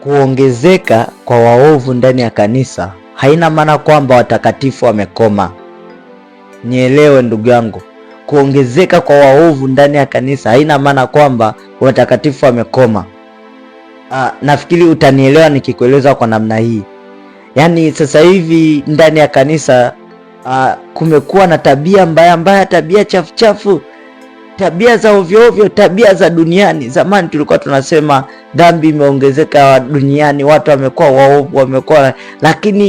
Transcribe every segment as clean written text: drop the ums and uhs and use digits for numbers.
Kuongezeka kwa waovu ndani ya kanisa haina maana kwamba watakatifu wamekoma. Nielewe ndugu yangu, kuongezeka kwa waovu ndani ya kanisa haina maana kwamba watakatifu wamekoma. Nafikiri utanielewa nikikueleza kwa namna hii. Yaani sasa hivi ndani ya kanisa kumekuwa na tabia mbaya mbaya, tabia chafu chafu, tabia za ovyo ovyo, tabia za duniani. Zamani tulikuwa tunasema dhambi imeongezeka duniani, watu wamekuwa waovu, lakini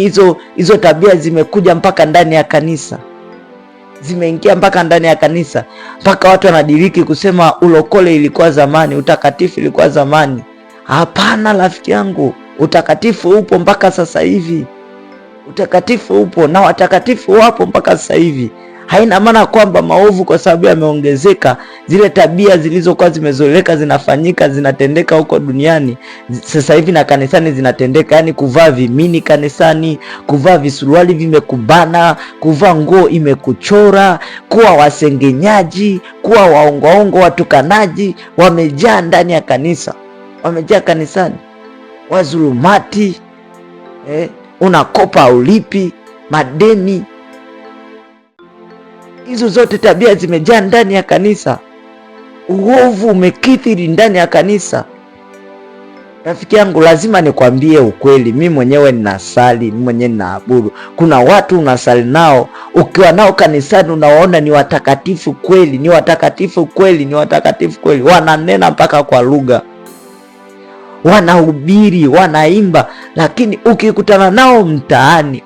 hizo tabia zimekuja mpaka ndani ya kanisa, zimeingia mpaka ndani ya kanisa, mpaka watu wanadiriki kusema ulokole ilikuwa zamani, utakatifu ilikuwa zamani. Hapana rafiki yangu, utakatifu upo mpaka sasa hivi. Utakatifu upo na watakatifu wapo mpaka sasa hivi. Haina maana kwamba maovu kwa sababu yameongezeka, zile tabia zilizokuwa zimezoeleka zinafanyika, zinatendeka huko duniani sasa hivi na kanisani zinatendeka. Yani kuvaa vimini kanisani, kuvaa visuruali vimekubana, kuvaa nguo imekuchora, kuwa wasengenyaji, kuwa waongoongo, watukanaji, wamejaa ndani ya kanisa, wamejaa kanisani. Wazulumati, unakopa ulipi, madeni, hizo zote tabia zimejaa ndani ya kanisa. Uovu umekithiri ndani ya kanisa. Rafiki yangu, lazima nikwambie ukweli. Mimi mwenyewe ninasali, mimi mwenyewe ninaabudu. Kuna watu unasali nao, ukiwa nao kanisani unawaona ni watakatifu kweli, ni watakatifu kweli, ni watakatifu kweli. Wananena mpaka kwa lugha, wanahubiri, wanaimba, lakini ukikutana nao mtaani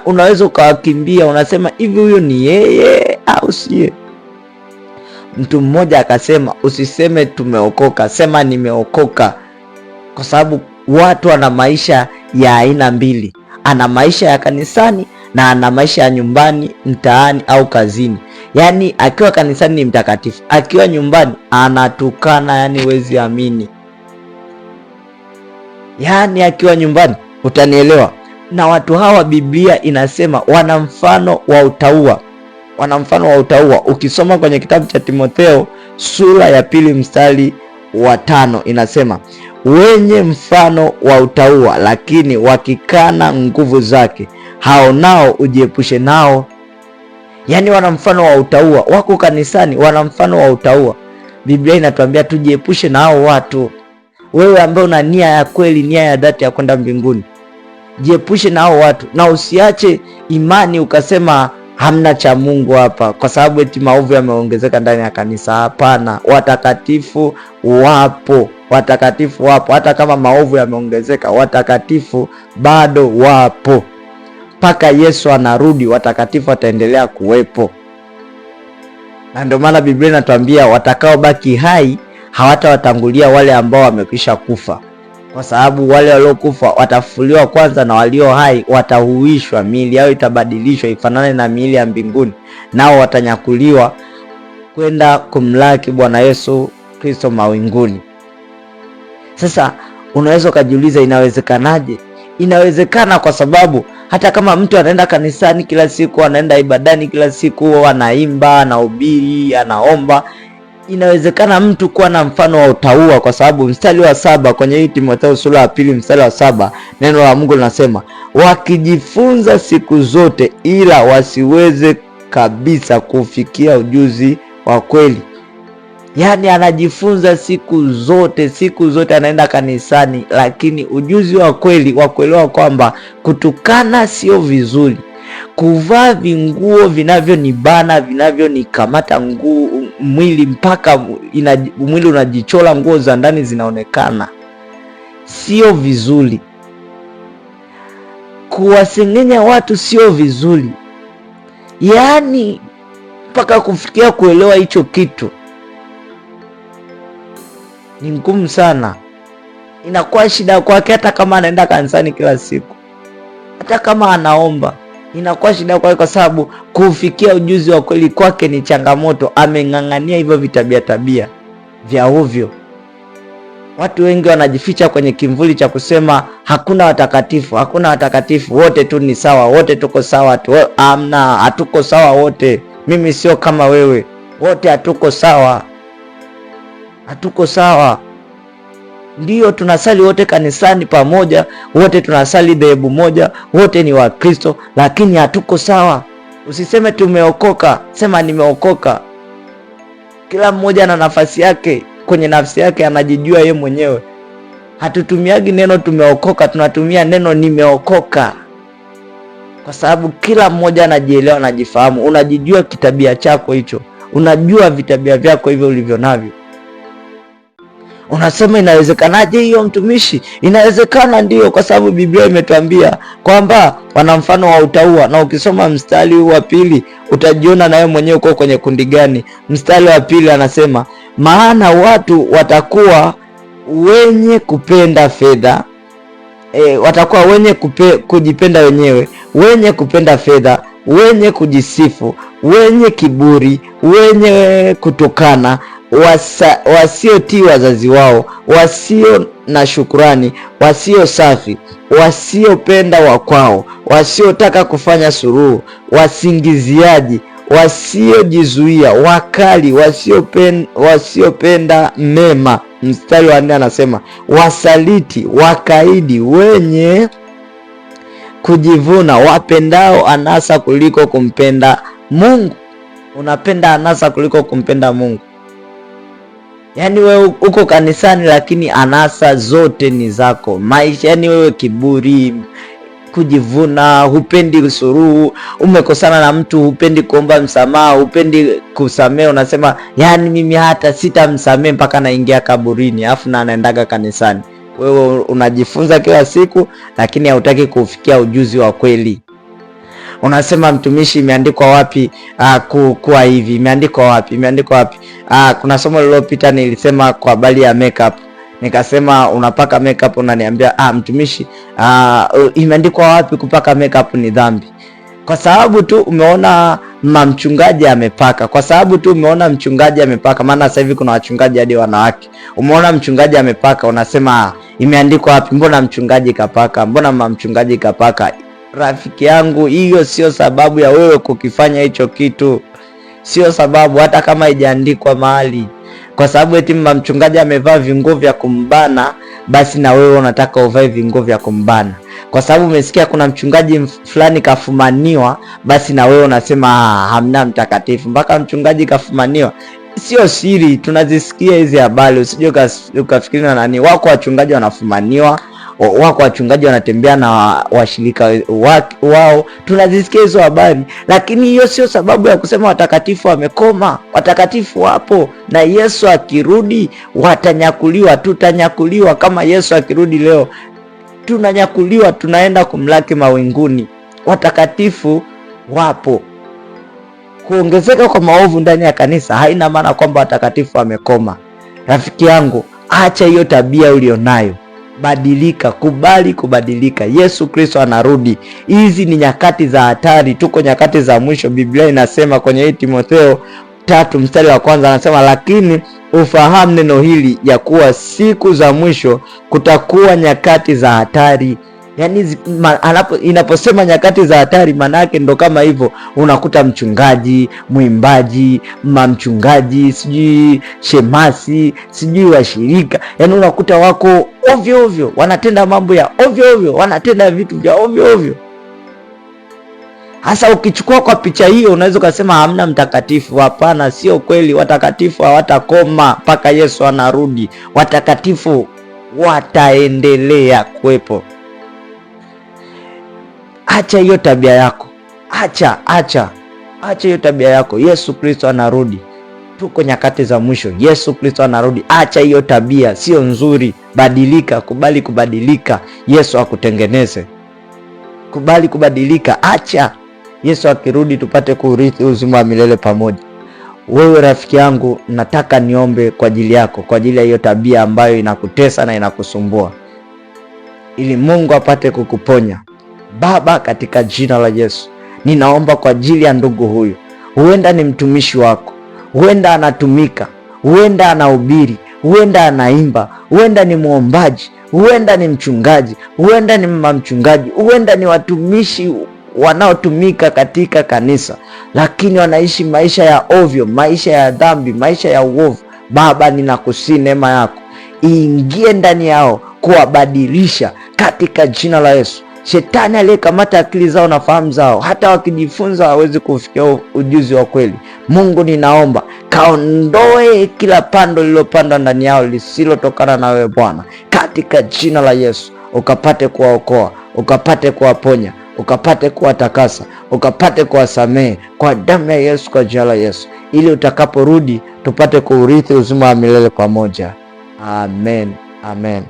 unaweza ukawakimbia, unasema hivi huyo ni yeye au siye? Mtu mmoja akasema, usiseme tumeokoka, sema nimeokoka. Kwa sababu watu wana maisha ya aina mbili, ana maisha ya kanisani na ana maisha ya nyumbani, mtaani au kazini. Yani akiwa kanisani ni mtakatifu, akiwa nyumbani anatukana, yani wezi amini. Yani akiwa nyumbani, utanielewa. Na watu hawa Biblia inasema wana mfano wa utauwa, wana mfano wa utauwa. Ukisoma kwenye kitabu cha Timotheo sura ya 2 mstari wa 5 inasema wenye mfano wa utauwa, lakini wakikana nguvu zake, hao nao ujiepushe nao. Yani wana mfano wa utauwa, wako kanisani, wana mfano wa utauwa. Biblia inatuambia tujiepushe na hao watu. Wewe ambaye una nia ya kweli, nia ya dhati ya kwenda mbinguni, jiepushe na hao watu, na usiache imani ukasema hamna cha Mungu hapa kwa sababu eti maovu yameongezeka ndani ya kanisa. Hapana, watakatifu wapo, watakatifu wapo. Hata kama maovu yameongezeka, watakatifu bado wapo. Mpaka Yesu anarudi, watakatifu wataendelea kuwepo. Na ndio maana Biblia inatuambia watakao baki hai hawatawatangulia wale ambao wamekwisha kufa, kwa sababu wale waliokufa watafufuliwa kwanza, na walio hai watahuishwa, miili yao itabadilishwa ifanane na miili ya mbinguni, nao watanyakuliwa kwenda kumlaki Bwana Yesu Kristo mawinguni. Sasa unaweza ukajiuliza, inawezekanaje? Inawezekana kwa sababu hata kama mtu anaenda kanisani kila siku, anaenda ibadani kila siku, anaimba, anahubiri, anaomba, inawezekana mtu kuwa na mfano wa utauwa, kwa sababu mstari wa 7 kwenye hii Timotheo sura ya 2 mstari wa 7 neno la Mungu linasema wakijifunza siku zote, ila wasiweze kabisa kufikia ujuzi wa kweli. Yani anajifunza siku zote anaenda kanisani, lakini ujuzi wa kweli wa kuelewa kwamba kutukana sio vizuri, kuvaa vinguo vinavyonibana, vinavyonikamata mwili mpaka mwili unajichola, nguo za ndani zinaonekana, sio vizuri. Kuwasengenya watu sio vizuri. Yani mpaka kufikia kuelewa hicho kitu ni ngumu sana. Inakuwa shida kwake, hata kama anaenda kanisani kila siku, hata kama anaomba, inakuwa shida kwake, kwa sababu kufikia ujuzi wa kweli kwake ni changamoto. Ameng'ang'ania hivyo tabia vya ovyo. Watu wengi wanajificha kwenye kimvuli cha kusema hakuna watakatifu, hakuna watakatifu, wote tu ni sawa, wote tuko sawa tu. Amna, hatuko sawa wote. Mimi sio kama wewe, wote hatuko sawa, hatuko sawa. Ndiyo, tunasali wote kanisani pamoja, wote tunasali dhehebu moja, wote ni Wakristo, lakini hatuko sawa. Usiseme tumeokoka, sema nimeokoka. Kila mmoja na nafasi yake, kwenye nafsi yake anajijua ye mwenyewe. Hatutumiagi neno tumeokoka, tunatumia neno nimeokoka, kwa sababu kila mmoja anajielewa, anajifahamu. Unajijua kitabia chako hicho, unajua vitabia vyako hivyo ulivyo navyo. Unasema inawezekanaje hiyo mtumishi? Inawezekana, ndiyo, kwa sababu Biblia imetuambia kwamba wana mfano wa utauwa. Na ukisoma mstari huu wa pili utajiona na wewe mwenyewe uko kwenye kundi gani. Mstari wa pili anasema, maana watu watakuwa wenye kupenda fedha, watakuwa wenye kujipenda wenyewe, wenye kupenda fedha, wenye kujisifu, wenye kiburi, wenye kutukana, wasiotii wazazi wao, wasio na shukrani, wasio safi, wasiopenda wakwao, wasiotaka kufanya suluhu, wasingiziaji, wasiojizuia, wakali, wasiopenda mema. Mstari wa 4 anasema, wasaliti, wakaidi, wenye kujivuna, wapendao anasa kuliko kumpenda Mungu. Unapenda anasa kuliko kumpenda Mungu. Yaani wewe uko kanisani lakini anasa zote ni zako. Maisha, yaani wewe kiburi, kujivuna, hupendi suluhu, umekosana na mtu, hupendi kuomba msamaha, hupendi kusamehe, unasema yaani mimi hata sitamsamehe mpaka naingia kaburini, afu na anaendaga kanisani. Wewe unajifunza kila siku lakini hautaki kufikia ujuzi wa kweli. Unasema mtumishi, imeandikwa wapi kuwa hivi? Imeandikwa wapi? Imeandikwa wapi? Kuna somo lililopita nilisema kwa habari ya makeup. Nikasema unapaka makeup, unaniambia mtumishi, imeandikwa wapi kupaka makeup ni dhambi? Kwa sababu tu umeona mchungaji amepaka, kwa sababu tu umeona mchungaji amepaka. Maana sasa hivi kuna wachungaji hadi wanawake. Umeona mchungaji amepaka, unasema imeandikwa wapi? Mbona mchungaji kapaka? Mbona mchungaji kapaka? Rafiki yangu, hiyo sio sababu ya wewe kukifanya hicho kitu, sio sababu, hata kama haijaandikwa mahali. Kwa sababu eti mchungaji amevaa vinguo vya kumbana, basi na wewe unataka uvae vinguo vya kumbana. Kwa sababu umesikia kuna mchungaji fulani kafumaniwa, basi na wewe unasema hamna mtakatifu mpaka mchungaji kafumaniwa. Sio siri, tunazisikia hizi habari. Usije ukafikiri na nani. Wako wachungaji wanafumaniwa, wako wachungaji wanatembea na washirika wao, tunazisikia hizo habari. Lakini hiyo sio sababu ya kusema watakatifu wamekoma. Watakatifu wapo, na Yesu akirudi watanyakuliwa. Tutanyakuliwa kama Yesu akirudi leo, tunanyakuliwa, tunaenda kumlaki mawinguni. Watakatifu wapo. Kuongezeka kwa maovu ndani ya kanisa haina maana kwamba watakatifu wamekoma. Rafiki yangu, acha hiyo tabia ulionayo. Badilika, kubali kubadilika. Yesu Kristo anarudi. Hizi ni nyakati za hatari, tuko nyakati za mwisho. Biblia inasema kwenye Timotheo 3 mstari wa 1 anasema, lakini ufahamu neno hili ya kuwa siku za mwisho kutakuwa nyakati za hatari. Yaani inaposema nyakati za hatari, maana yake ndo kama hivyo. Unakuta mchungaji, mwimbaji, mchungaji, sijui shemasi, sijui washirika, yaani unakuta wako ovyo ovyo, wanatenda mambo ya ovyo ovyo, wanatenda vitu vya ovyo ovyo. Hasa ukichukua kwa picha hiyo, unaweza kusema hamna mtakatifu. Hapana, sio kweli. Watakatifu hawatakoma mpaka Yesu anarudi. Watakatifu wataendelea kuwepo. Acha hiyo tabia yako, acha hiyo tabia yako. Yesu Kristo anarudi, tuko nyakati za mwisho. Yesu Kristo anarudi. Acha hiyo tabia, sio nzuri. Badilika, kubali kubadilika. Yesu akutengeneze, kubali kubadilika. Acha Yesu akirudi tupate kurithi uzima wa milele pamoja. Wewe rafiki yangu, nataka niombe kwa ajili yako, kwa ajili ya hiyo tabia ambayo inakutesa na inakusumbua, ili Mungu apate kukuponya. Baba, katika jina la Yesu, ninaomba kwa ajili ya ndugu huyu. Huenda ni mtumishi wako, huenda anatumika, huenda anahubiri, huenda anaimba, huenda ni muombaji, huenda ni mchungaji, huenda ni mchungaji, huenda ni watumishi wanaotumika katika kanisa, lakini wanaishi maisha ya ovyo, maisha ya dhambi, maisha ya uovu. Baba, ninakusihi neema yako iingie ndani yao kuwabadilisha katika jina la Yesu. Shetani aliyekamata akili zao na fahamu zao, hata wakijifunza hawezi kufikia ujuzi wa kweli. Mungu, ninaomba kaondoe kila pando lililopandwa ndani yao lisilotokana na wewe Bwana, katika jina la Yesu. Ukapate kuwaokoa, ukapate kuwaponya, ukapate kuwatakasa, ukapate kuwasamehe kwa damu ya Yesu, kwa jina la Yesu, ili utakaporudi tupate kuurithi uzima wa milele pamoja. Amen, amen.